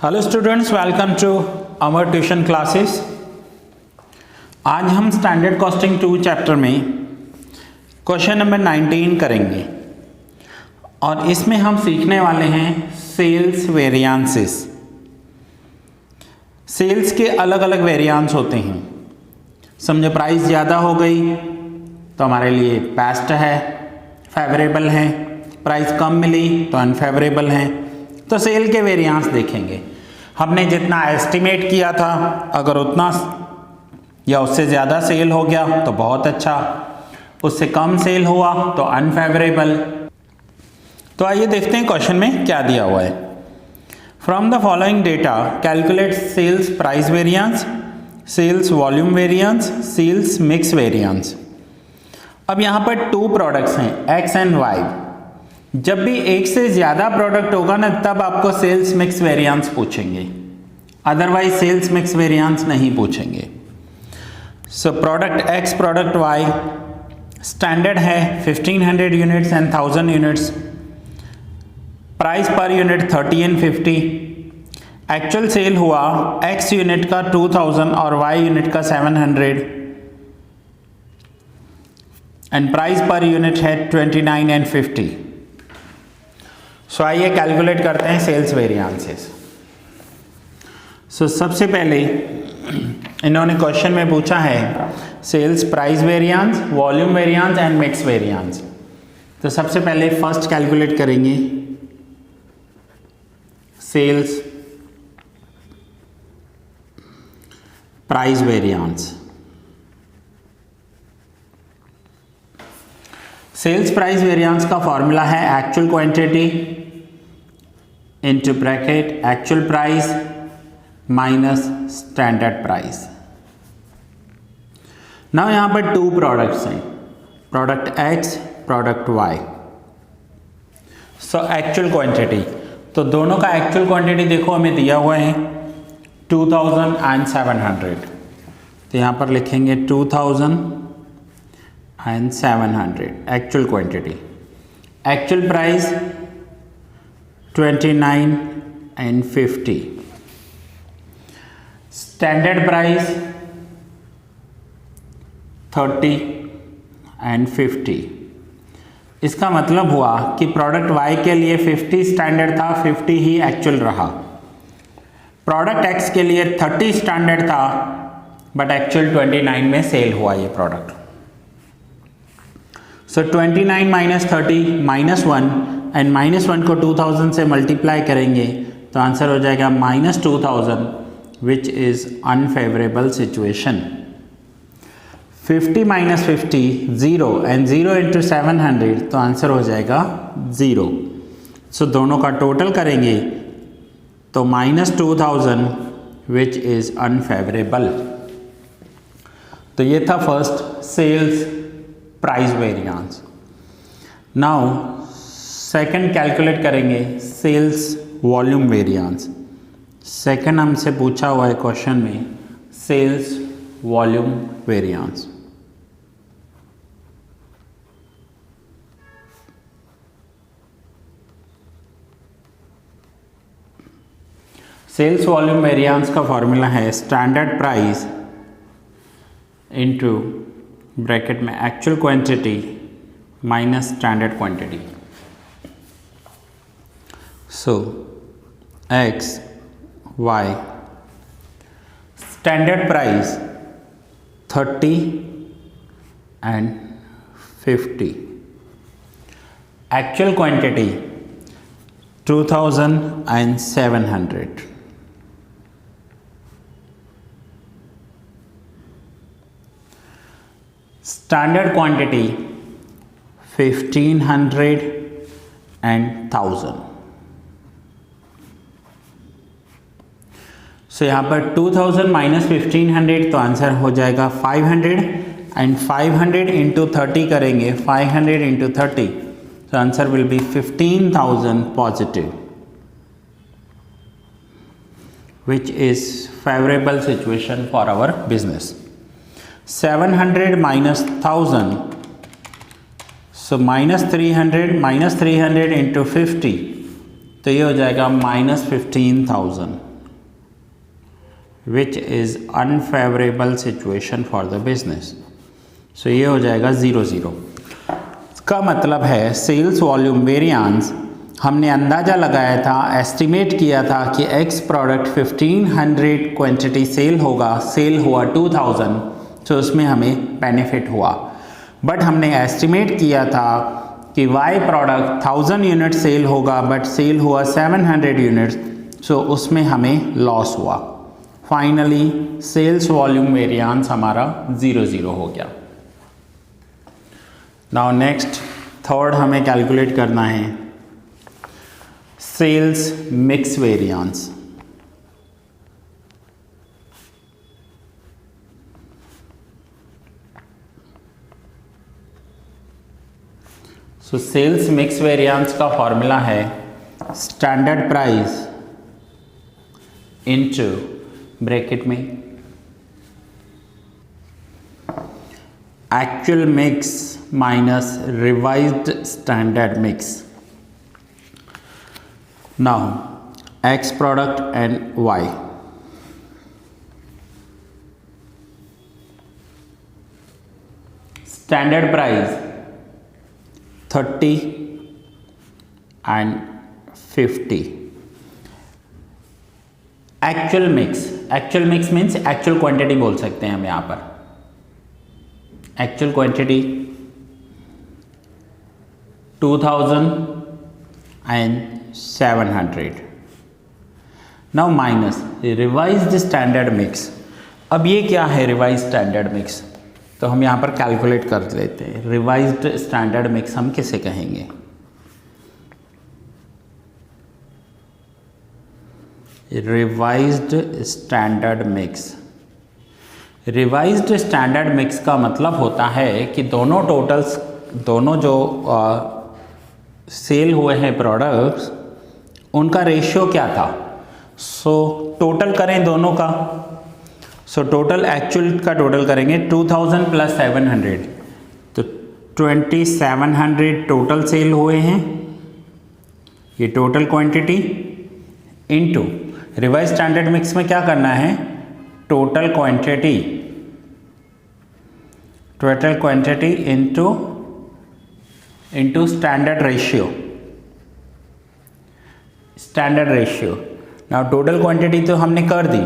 Hello students, welcome to our tuition classes. आज हम standard costing 2 chapter में question number 19 करेंगे और इसमें हम सीखने वाले हैं सेल्स वेरिएंसेस। सेल्स के अलग अलग वेरिएंस होते हैं। समझो प्राइस ज़्यादा हो गई तो हमारे लिए बेस्ट है, फेवरेबल है। प्राइस कम मिली तो अनफेवरेबल है। तो सेल के वेरिएंस देखेंगे। हमने जितना एस्टिमेट किया था अगर उतना या उससे ज़्यादा सेल हो गया तो बहुत अच्छा, उससे कम सेल हुआ तो अनफेवरेबल। तो आइए देखते हैं क्वेश्चन में क्या दिया हुआ है। From the following data calculate sales price variance, sales volume variance, sales mix variance. अब यहाँ पर 2 प्रोडक्ट्स हैं एक्स एंड वाई। जब भी एक से ज़्यादा प्रोडक्ट होगा ना तब आपको सेल्स मिक्स वेरिएंस पूछेंगे, अदरवाइज सेल्स मिक्स वेरिएंस नहीं पूछेंगे। So product X product Y standard है 1500 units and 1000 units. Price per unit 30 and 50। Actual sale हुआ एक्स यूनिट का 2000 और वाई यूनिट का 700 एंड प्राइस पर यूनिट है 29 एंड 50। सो आइए कैलकुलेट करते हैं सेल्स वेरिएंसेस। सो सबसे पहले इन्होंने क्वेश्चन में पूछा है sales price variance, volume variance and mix variance. तो सबसे पहले फर्स्ट कैलकुलेट करेंगे sales price variance. Sales price variance का फॉर्मूला है actual quantity into bracket actual price minus standard price. Now यहां पर 2 प्रोडक्ट्स हैं, product X product Y. So actual quantity, तो दोनों का एक्चुअल क्वांटिटी देखो हमें दिया हुआ है 2000 एंड 700। तो यहां पर लिखेंगे 2000 and 700 actual quantity. Actual price 29 and 50। Standard price 30 and 50। इसका मतलब हुआ कि प्रोडक्ट वाई के लिए 50 स्टैंडर्ड था, 50 ही एक्चुअल रहा। प्रोडक्ट एक्स के लिए 30 स्टैंडर्ड था बट एक्चुअल 29 में सेल हुआ ये product. So 29 minus 30 minus 1 and minus 1 को 2000 से मल्टीप्लाई करेंगे तो आंसर हो जाएगा -2000 विच is unfavourable situation. 50 minus 50 0 and 0 into 700 तो आंसर हो जाएगा 0। सो दोनों का टोटल करेंगे तो -2000 विच इज़ अनफेवरेबल। तो ये था first sales price variance. Now second calculate करेंगे सेल्स वॉल्यूम वेरिएंस। सेकंड हमसे पूछा हुआ है क्वेश्चन में sales volume variance. Sales volume variance का फॉर्मूला है स्टैंडर्ड प्राइस इनटू ब्रैकेट में actual quantity minus standard quantity. So X Y standard price 30 and 50। Actual quantity 2000 and 700। Standard quantity 1500 and 1000। So यहाँ पर 2000 माइनस 1500 तो answer हो जाएगा 500 and 500 into 30 करेंगे 500 into 30 तो answer will be 15,000 positive which is favourable situation for our business. 700 minus 1000 so -300 into 50 तो ये हो जाएगा -15,000 which is unfavourable situation for the business. So ये हो जाएगा 0 0। इसका मतलब है सेल्स वॉल्यूम वेरिएंस हमने अंदाज़ा लगाया था, एस्टिमेट किया था कि एक्स प्रोडक्ट 1500 क्वांटिटी सेल होगा, सेल हुआ 2000, तो उसमें हमें बेनिफिट हुआ। बट हमने एस्टिमेट किया था कि वाई प्रोडक्ट 1000 यूनिट सेल होगा, बट सेल हुआ 700 यूनिट्स, सो उसमें हमें लॉस हुआ। फाइनली सेल्स वॉल्यूम वेरिएंस हमारा 0 0 हो गया। नाउ नेक्स्ट थर्ड हमें कैलकुलेट करना है sales mix variance. So sales mix variance का फॉर्मूला है स्टैंडर्ड प्राइस इनटू ब्रैकेट में actual mix minus revised standard mix. Now X product and Y. Standard price 30 and 50। Actual mix means actual quantity बोल सकते हैं हम यहाँ पर। Actual quantity 2000 and 700। Now minus revised standard mix. अब ये क्या है रिवाइज्ड स्टैंडर्ड मिक्स, तो हम यहाँ पर कैलकुलेट कर लेते हैं। रिवाइज्ड स्टैंडर्ड मिक्स हम किसे कहेंगे? Revised standard mix. Revised standard mix का मतलब होता है कि दोनों जो सेल हुए हैं प्रोडक्ट्स, उनका रेशियो क्या था। सो टोटल करें दोनों का। सो टोटल एक्चुअल का टोटल करेंगे 2000 प्लस 700, तो 2700 टोटल सेल हुए हैं, ये total quantity, into revise standard mix में क्या करना है, total quantity into standard ratio. Now total quantity तो हमने कर दी,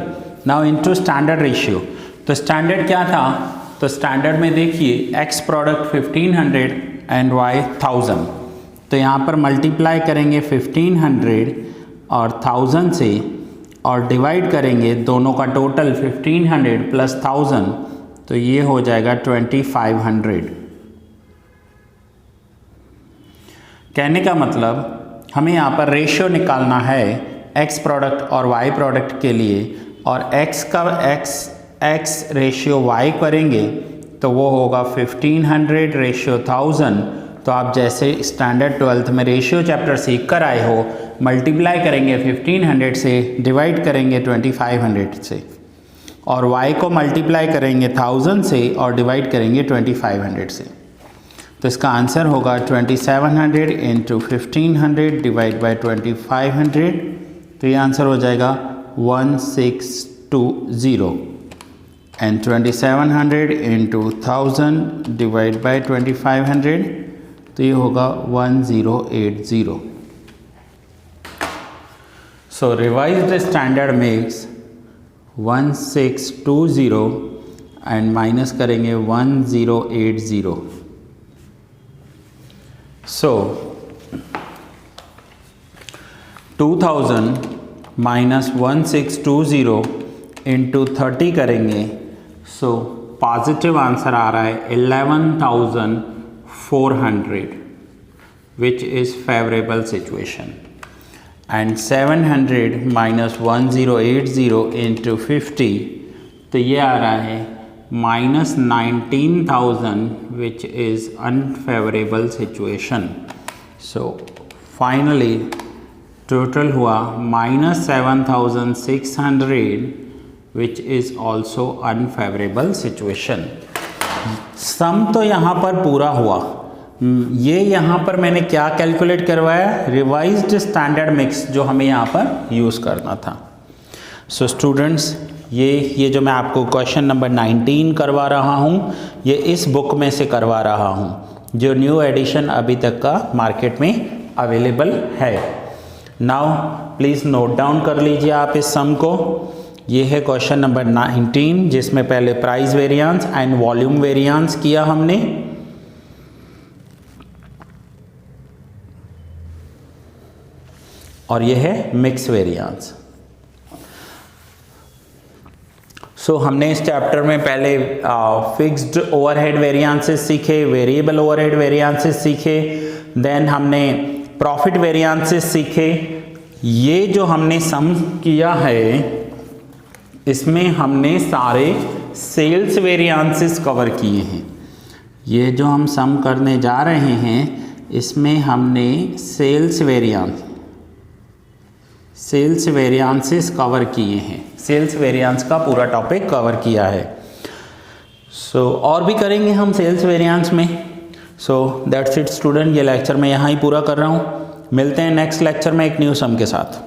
नाउ इनटू स्टैंडर्ड रेशियो। तो स्टैंडर्ड क्या था, तो स्टैंडर्ड में देखिए एक्स प्रोडक्ट 1500 एंड वाई 1000, तो यहाँ पर मल्टीप्लाई करेंगे 1500 और 1000 से और डिवाइड करेंगे दोनों का टोटल 1500 प्लस 1000, तो ये हो जाएगा 2500। कहने का मतलब हमें यहाँ पर रेशियो निकालना है एक्स प्रोडक्ट और वाई प्रोडक्ट के लिए, और एक्स रेशियो वाई करेंगे तो वो होगा 1500 रेशियो 1000। तो आप जैसे स्टैंडर्ड 12th में रेशियो चैप्टर सीख कर आए हो, मल्टीप्लाई करेंगे 1500 से, डिवाइड करेंगे 2500 से, और y को मल्टीप्लाई करेंगे 1000 से और डिवाइड करेंगे 2500 से। तो इसका आंसर होगा 2700 इंटू 1500 डिवाइड बाई 2500, तो ये आंसर हो जाएगा 1620, एंड 2700 इंटू 1000 डिवाइड बाई 2500, तो ये होगा 1080। So revised standard mix 1620 and minus करेंगे 1080। सो 2000 माइनस 1620 इंटू 30 करेंगे, सो पॉजिटिव आंसर आ रहा है 11,400 which is favourable situation, and 700 minus 1080 into 50, तो ये आ रहा है minus 19,000 which is unfavourable situation. So finally total हुआ minus 7,600 which is also unfavourable situation. सम तो यहाँ पर पूरा हुआ, ये यहाँ पर मैंने क्या कैलकुलेट करवाया, रिवाइज्ड स्टैंडर्ड मिक्स जो हमें यहाँ पर यूज़ करना था। सो स्टूडेंट्स, ये जो मैं आपको क्वेश्चन नंबर 19 करवा रहा हूँ, ये इस बुक में से करवा रहा हूँ, जो न्यू एडिशन अभी तक का मार्केट में अवेलेबल है। नाउ प्लीज़ नोट डाउन कर लीजिए आप इस सम को। ये है क्वेश्चन नंबर 19, जिसमें पहले price variance and volume variance किया हमने। और ये है मिक्स वेरिएंस। हमने इस चैप्टर में पहले फिक्स्ड ओवरहेड वेरिएंसेस सीखे, वेरिएबल ओवरहेड वेरिएंसेस सीखे, देन हमने प्रॉफिट वेरिएंसेस सीखे। ये जो हमने सम किया है, इसमें हमने सारे सेल्स वेरिएंसेस कवर किए हैं। ये जो हम सम करने जा रहे हैं, इसमें हमने सेल्स वेरिएंसेस कवर किए हैं, सेल्स वेरिएंस का पूरा टॉपिक कवर किया है। और भी करेंगे हम सेल्स वेरिएंस में। दैट्स इट स्टूडेंट, ये लेक्चर मैं यहाँ ही पूरा कर रहा हूँ। मिलते हैं नेक्स्ट लेक्चर में एक न्यू सम के साथ।